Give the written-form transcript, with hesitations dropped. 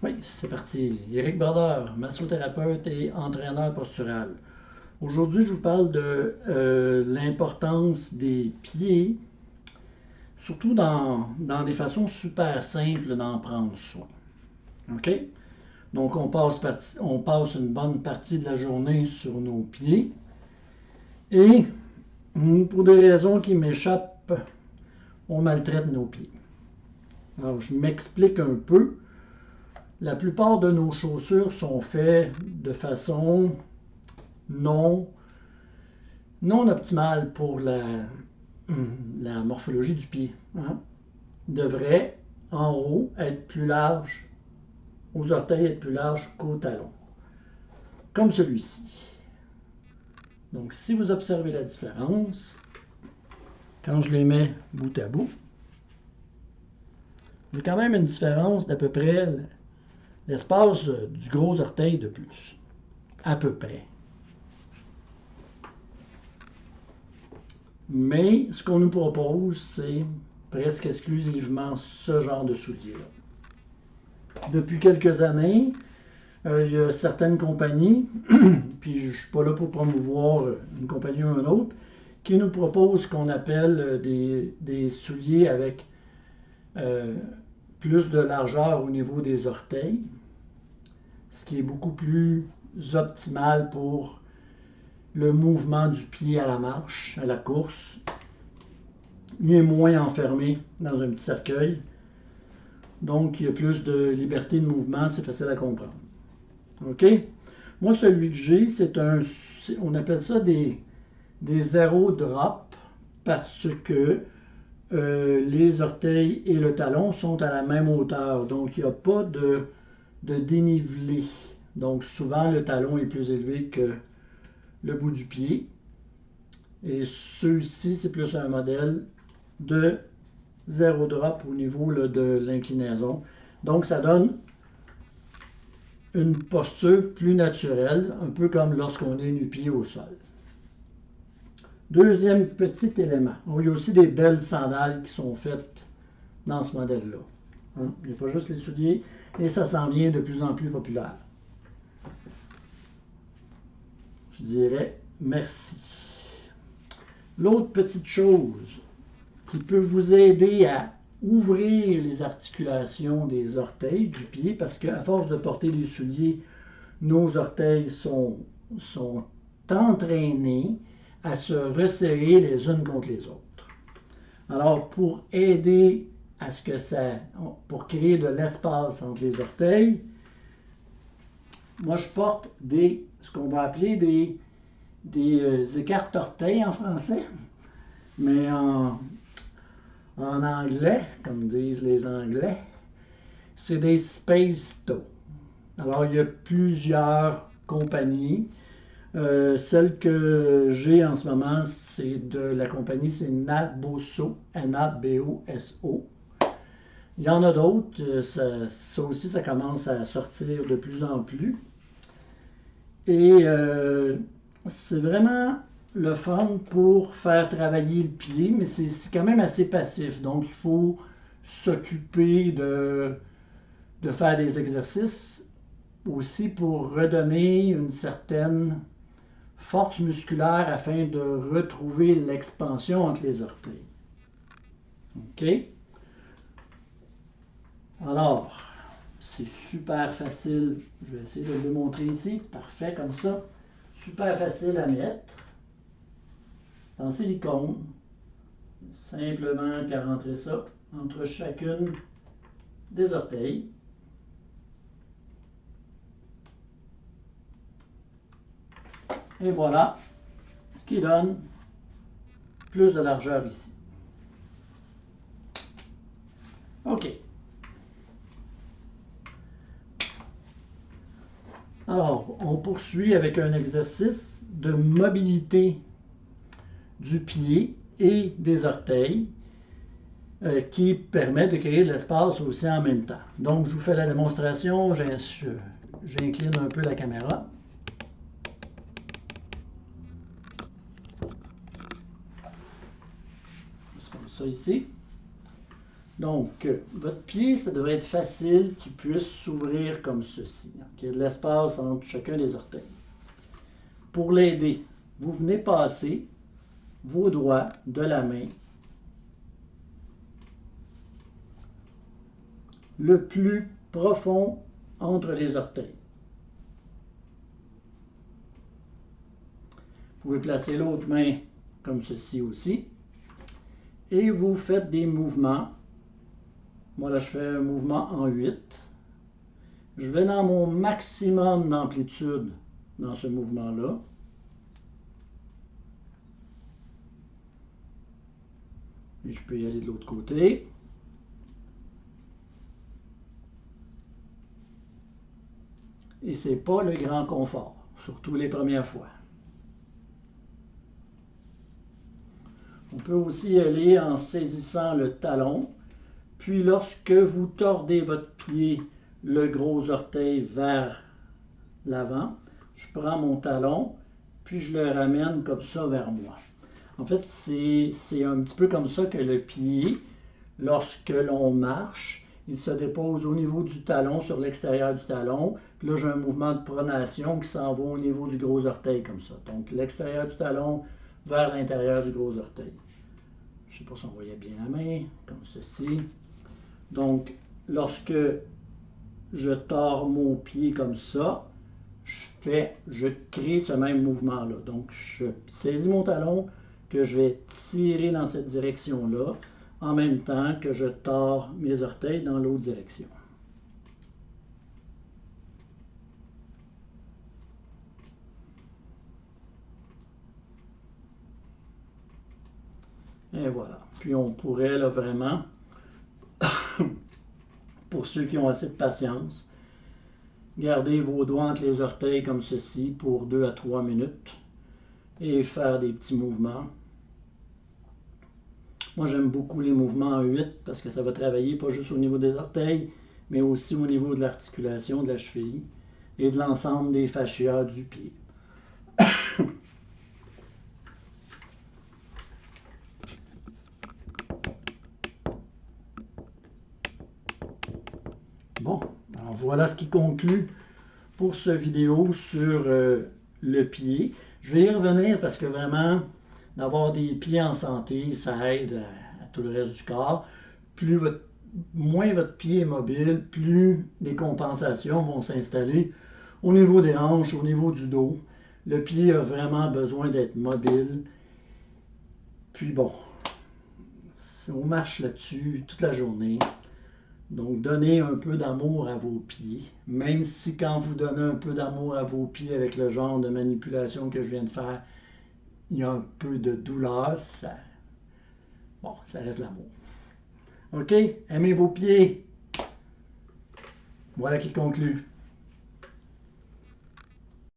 Oui, c'est parti. Éric Brodeur, massothérapeute et entraîneur postural. Aujourd'hui, je vous parle de l'importance des pieds, surtout dans des façons super simples d'en prendre soin. OK? Donc, on passe une bonne partie de la journée sur nos pieds et, pour des raisons qui m'échappent, on maltraite nos pieds. Alors, je m'explique un peu. La plupart de nos chaussures sont faites de façon non, non optimale pour la morphologie du pied. Hein. Devrait, en haut, être plus large, aux orteils être plus large qu'au talon. Comme celui-ci. Donc, si vous observez la différence, quand je les mets bout à bout, il y a quand même une différence d'à peu près l'espace du gros orteil de plus. À peu près. Mais ce qu'on nous propose, c'est presque exclusivement ce genre de souliers-là. Depuis quelques années, il y a certaines compagnies, puis je ne suis pas là pour promouvoir une compagnie ou une autre, qui nous proposent ce qu'on appelle des souliers avec euh, plus de largeur au niveau des orteils, ce qui est beaucoup plus optimal pour le mouvement du pied à la marche, à la course. Il est moins enfermé dans un petit cercueil. Donc, il y a plus de liberté de mouvement, c'est facile à comprendre. OK? Moi, celui que j'ai, on appelle ça des zéro drop parce que les orteils et le talon sont à la même hauteur. Donc, il n'y a pas de dénivelé. Donc, souvent, le talon est plus élevé que le bout du pied. Et ceux-ci, c'est plus un modèle de zéro drop au niveau là, de l'inclinaison. Donc, ça donne une posture plus naturelle, un peu comme lorsqu'on est nu-pied au sol. Deuxième petit élément. Il y a aussi des belles sandales qui sont faites dans ce modèle-là. Hein? Il n'y a pas juste les souliers, et ça s'en vient de plus en plus populaire. Je dirais merci. L'autre petite chose qui peut vous aider à ouvrir les articulations des orteils du pied, parce qu'à force de porter des souliers, nos orteils sont entraînés à se resserrer les unes contre les autres. Alors, pour aider à ce que pour créer de l'espace entre les orteils, moi je porte ce qu'on va appeler des écarts-orteils en français, mais en anglais, comme disent les Anglais, c'est des Space Toe. Alors, il y a plusieurs compagnies. Celle que j'ai en ce moment, c'est de la compagnie, c'est Naboso, Naboso. Il y en a d'autres, ça aussi, ça commence à sortir de plus en plus. Et c'est vraiment le fun pour faire travailler le pied, mais c'est quand même assez passif. Donc, il faut s'occuper de faire des exercices aussi pour redonner une certaine force musculaire afin de retrouver l'expansion entre les orteils. OK? Alors, c'est super facile. Je vais essayer de le démontrer ici. Parfait, comme ça. Super facile à mettre. C'est en silicone. Simplement qu'à rentrer ça entre chacune des orteils. Et voilà ce qui donne plus de largeur ici. OK. Alors, on poursuit avec un exercice de mobilité du pied et des orteils qui permet de créer de l'espace aussi en même temps. Donc, je vous fais la démonstration. J'incline un peu la caméra. Comme ça ici. Donc, votre pied, ça devrait être facile qu'il puisse s'ouvrir comme ceci, qu'il y ait de l'espace entre chacun des orteils. Pour l'aider, vous venez passer vos doigts de la main le plus profond entre les orteils. Vous pouvez placer l'autre main comme ceci aussi. Et vous faites des mouvements. Moi là, je fais un mouvement en 8. Je vais dans mon maximum d'amplitude dans ce mouvement-là. Et je peux y aller de l'autre côté. Et ce n'est pas le grand confort, surtout les premières fois. On peut aussi y aller en saisissant le talon. Puis lorsque vous tordez votre pied, le gros orteil vers l'avant, je prends mon talon, puis je le ramène comme ça vers moi. En fait, c'est un petit peu comme ça que le pied, lorsque l'on marche, il se dépose au niveau du talon, sur l'extérieur du talon. Puis là, j'ai un mouvement de pronation qui s'en va au niveau du gros orteil, comme ça. Donc, l'extérieur du talon vers l'intérieur du gros orteil. Je ne sais pas si on voyait bien la main, comme ceci. Donc, lorsque je tords mon pied comme ça, je crée ce même mouvement-là. Donc, je saisis mon talon que je vais tirer dans cette direction-là, en même temps que je tords mes orteils dans l'autre direction. Et voilà. Puis on pourrait là vraiment, pour ceux qui ont assez de patience, garder vos doigts entre les orteils comme ceci pour 2 à 3 minutes et faire des petits mouvements. Moi, j'aime beaucoup les mouvements en 8 parce que ça va travailler pas juste au niveau des orteils, mais aussi au niveau de l'articulation de la cheville et de l'ensemble des fascias du pied. Bon, alors voilà ce qui conclut pour cette vidéo sur le pied. Je vais y revenir parce que vraiment, d'avoir des pieds en santé, ça aide à tout le reste du corps. Moins votre pied est mobile, plus des compensations vont s'installer au niveau des hanches, au niveau du dos. Le pied a vraiment besoin d'être mobile. Puis bon, on marche là-dessus toute la journée. Donc, donnez un peu d'amour à vos pieds, même si quand vous donnez un peu d'amour à vos pieds avec le genre de manipulation que je viens de faire, il y a un peu de douleur, ça reste l'amour. OK? Aimez vos pieds. Voilà qui conclut.